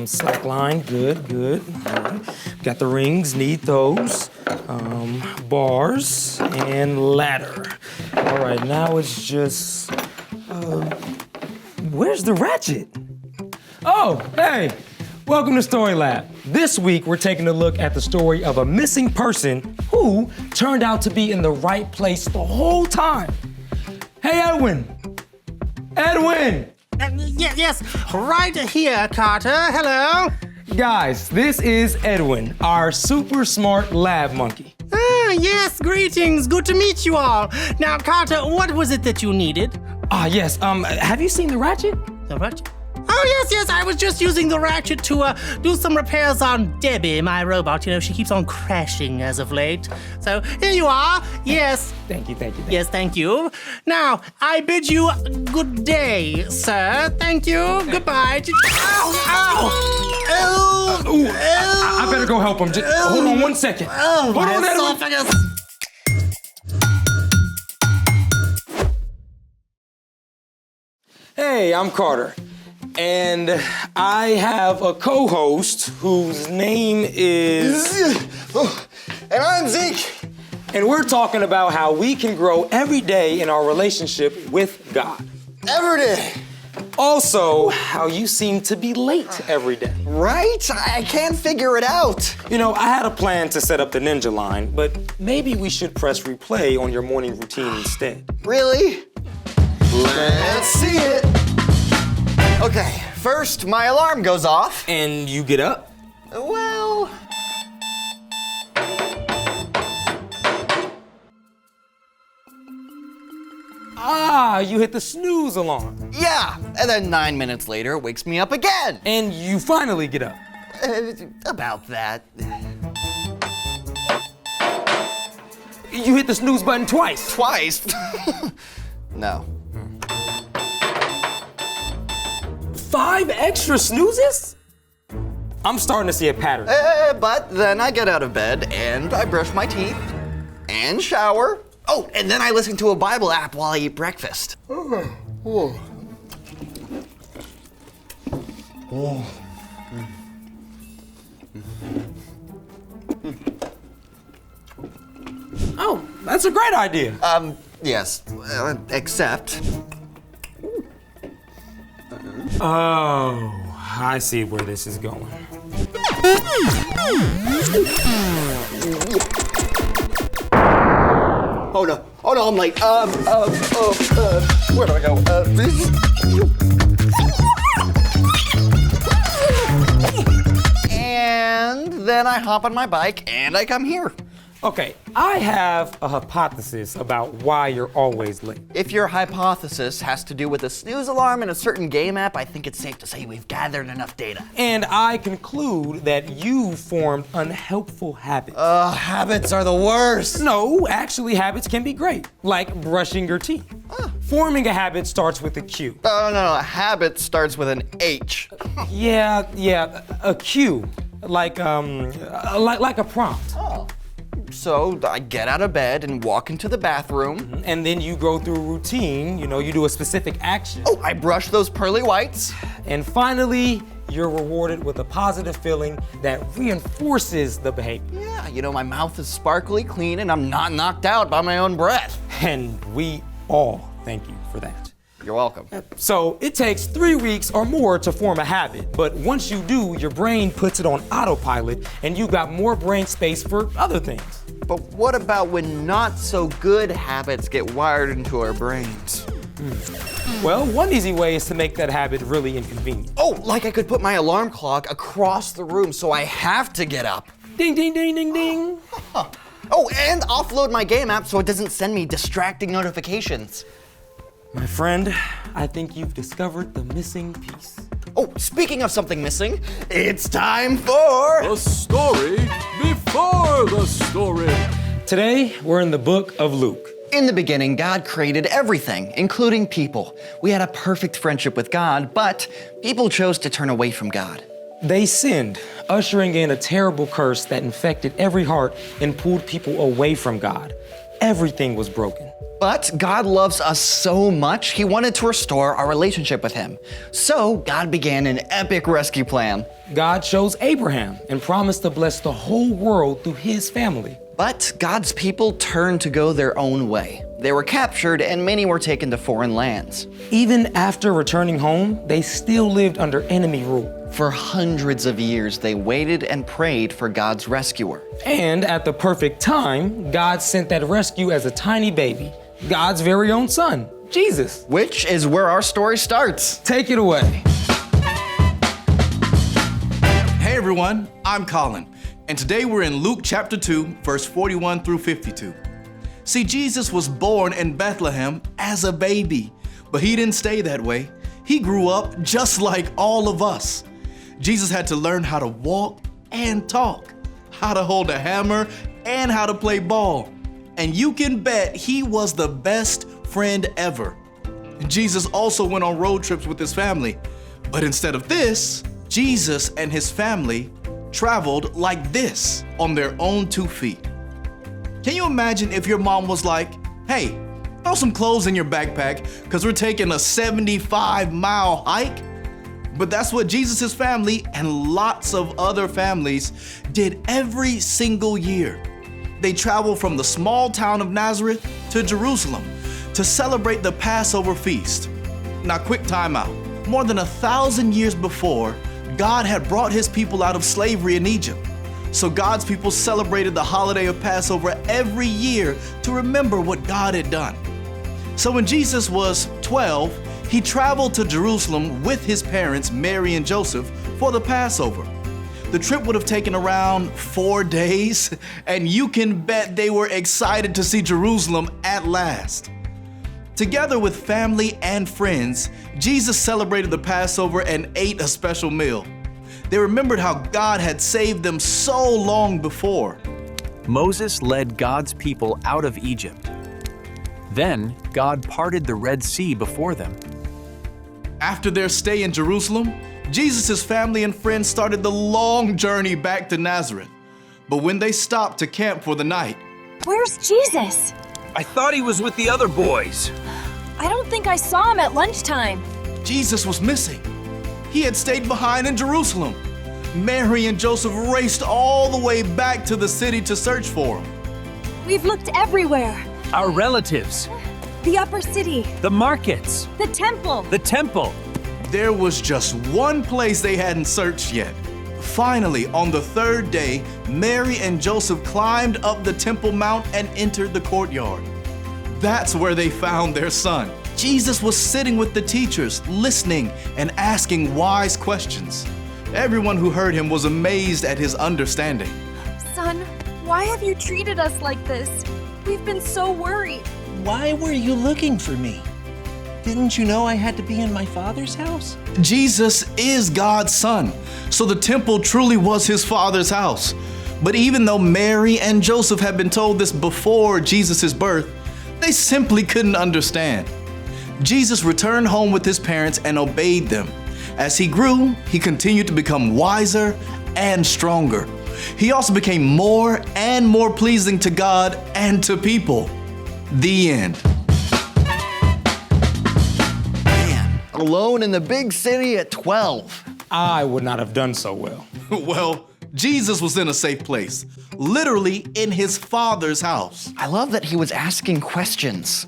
Slack line, good, good. Got the rings, need those. Bars and ladder. All right, now it's just, where's the ratchet? Oh, hey, welcome to Story Lab. This week, we're taking a look at the story of a missing person who turned out to be in the right place the whole time. Hey, Edwin. Edwin! Yes, right here, Carter. Hello. Guys, this is Edwin, our super smart lab monkey. Yes, greetings. Good to meet you all. Now, Carter, what was it that you needed? Yes, have you seen the ratchet? The ratchet? Oh, yes, I was just using the ratchet to do some repairs on Debbie, my robot. You know, she keeps on crashing as of late. So, here you are. Yes. Thank you. Yes, thank you. Now, I bid you good day, sir. Thank you. Goodbye. I better go help him. Just hold on 1 second. Hold on, Edwin. Hey, I'm Carter. And I have a co-host whose name is... And I'm Zeke. And we're talking about how we can grow every day in our relationship with God. Every day. Also, how you seem to be late every day. Right? I can't figure it out. You know, I had a plan to set up the ninja line, but maybe we should press replay on your morning routine instead. Really? Let's see it. Okay, first my alarm goes off. And you get up? Well... You hit the snooze alarm. Yeah, and then 9 minutes later, it wakes me up again. And you finally get up. About that. You hit the snooze button twice. Twice? No. 5 extra snoozes? I'm starting to see a pattern. But then I get out of bed and I brush my teeth and shower. Oh, and then I listen to a Bible app while I eat breakfast. Oh, that's a great idea. Yes, except... Oh, I see where this is going. Oh no, I'm late. Where do I go? And then I hop on my bike and I come here. Okay, I have a hypothesis about why you're always late. If your hypothesis has to do with a snooze alarm in a certain game app, I think it's safe to say we've gathered enough data. And I conclude that you formed unhelpful habits. Habits are the worst. No, actually, habits can be great, like brushing your teeth. Forming a habit starts with a Q. No, a habit starts with an H. Yeah, a Q, like a prompt. Oh. So I get out of bed and walk into the bathroom. And then you go through a routine, you do a specific action. Oh, I brush those pearly whites. And finally, you're rewarded with a positive feeling that reinforces the behavior. Yeah, my mouth is sparkly clean and I'm not knocked out by my own breath. And we all thank you for that. You're welcome. So it takes 3 weeks or more to form a habit, but once you do, your brain puts it on autopilot and you got more brain space for other things. But what about when not so good habits get wired into our brains? Well, one easy way is to make that habit really inconvenient. Oh, like I could put my alarm clock across the room so I have to get up. Ding, ding, ding, ding, ding. Oh, and offload my game app so it doesn't send me distracting notifications. My friend, I think you've discovered the missing piece. Oh, speaking of something missing, it's time for... The story before the story. Today, we're in the book of Luke. In the beginning, God created everything, including people. We had a perfect friendship with God, but people chose to turn away from God. They sinned, ushering in a terrible curse that infected every heart and pulled people away from God. Everything was broken. But God loves us so much, he wanted to restore our relationship with him. So God began an epic rescue plan. God chose Abraham and promised to bless the whole world through his family. But God's people turned to go their own way. They were captured and many were taken to foreign lands. Even after returning home, they still lived under enemy rule. For hundreds of years, they waited and prayed for God's rescuer. And at the perfect time, God sent that rescue as a tiny baby, God's very own son, Jesus. Which is where our story starts. Take it away. Hey everyone, I'm Colin, and today we're in Luke chapter 2, verse 41 through 52. See, Jesus was born in Bethlehem as a baby, but he didn't stay that way. He grew up just like all of us. Jesus had to learn how to walk and talk, how to hold a hammer, and how to play ball. And you can bet he was the best friend ever. Jesus also went on road trips with his family, but instead of this, Jesus and his family traveled like this on their own 2 feet. Can you imagine if your mom was like, hey, throw some clothes in your backpack because we're taking a 75-mile hike? But that's what Jesus' family and lots of other families did every single year. They traveled from the small town of Nazareth to Jerusalem to celebrate the Passover feast. Now, quick time out. More than 1,000 years before, God had brought his people out of slavery in Egypt. So God's people celebrated the holiday of Passover every year to remember what God had done. So when Jesus was 12, he traveled to Jerusalem with his parents, Mary and Joseph, for the Passover. The trip would have taken around 4 days, and you can bet they were excited to see Jerusalem at last. Together with family and friends, Jesus celebrated the Passover and ate a special meal. They remembered how God had saved them so long before. Moses led God's people out of Egypt. Then God parted the Red Sea before them. After their stay in Jerusalem, Jesus' family and friends started the long journey back to Nazareth. But when they stopped to camp for the night, Where's Jesus? I thought he was with the other boys. I don't think I saw him at lunchtime. Jesus was missing. He had stayed behind in Jerusalem. Mary and Joseph raced all the way back to the city to search for him. We've looked everywhere. Our relatives, The upper city, the markets, the temple. the temple. There was just one place they hadn't searched yet. Finally, on the 3rd day, Mary and Joseph climbed up the Temple Mount and entered the courtyard. That's where they found their son. Jesus was sitting with the teachers, listening and asking wise questions. Everyone who heard him was amazed at his understanding. Son, why have you treated us like this? We've been so worried. Why were you looking for me? Didn't you know I had to be in my Father's house? Jesus is God's son, so the temple truly was his Father's house. But even though Mary and Joseph had been told this before Jesus' birth, they simply couldn't understand. Jesus returned home with his parents and obeyed them. As he grew, he continued to become wiser and stronger. He also became more and more pleasing to God and to people. The end. Man, alone in the big city at 12. I would not have done so well. Well, Jesus was in a safe place, literally in his Father's house. I love that he was asking questions.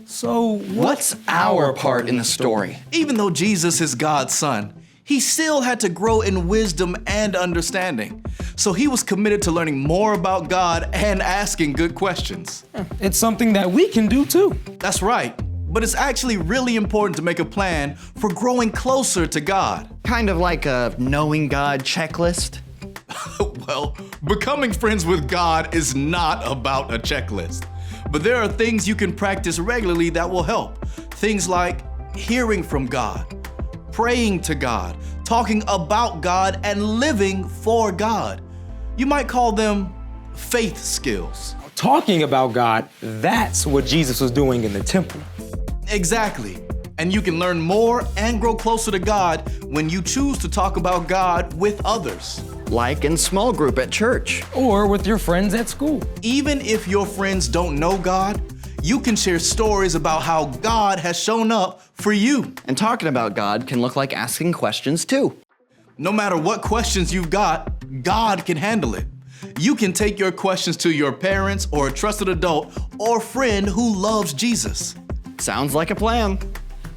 So What's our part in the story? Even though Jesus is God's son, he still had to grow in wisdom and understanding. So he was committed to learning more about God and asking good questions. It's something that we can do too. That's right. But it's actually really important to make a plan for growing closer to God. Kind of like a knowing God checklist. Well, becoming friends with God is not about a checklist. But there are things you can practice regularly that will help. Things like hearing from God, praying to God, talking about God, and living for God. You might call them faith skills. Talking about God, that's what Jesus was doing in the temple. Exactly. And you can learn more and grow closer to God when you choose to talk about God with others. Like in small group at church. Or with your friends at school. Even if your friends don't know God, you can share stories about how God has shown up for you. And talking about God can look like asking questions too. No matter what questions you've got, God can handle it. You can take your questions to your parents or a trusted adult or friend who loves Jesus. Sounds like a plan.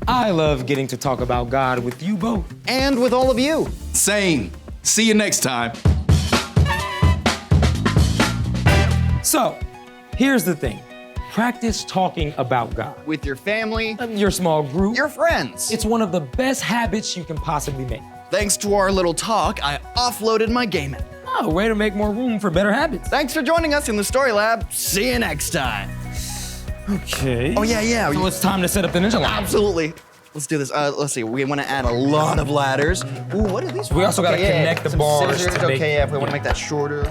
I love getting to talk about God with you both. And with all of you. Same. See you next time. So, here's the thing. Practice talking about God. With your family, Your small group. your friends. It's one of the best habits you can possibly make. Thanks to our little talk, I offloaded my gaming. Oh, way to make more room for better habits. Thanks for joining us in the Story Lab. See you next time. Okay. Oh, yeah. So it's time to set up the ninja line. Absolutely. Let's do this. Let's see. We want to add a lot of ladders. Ooh, what are these? We also gotta Okay, connect the some bars scissors. to make- Okay, yeah, if we want to make that shorter.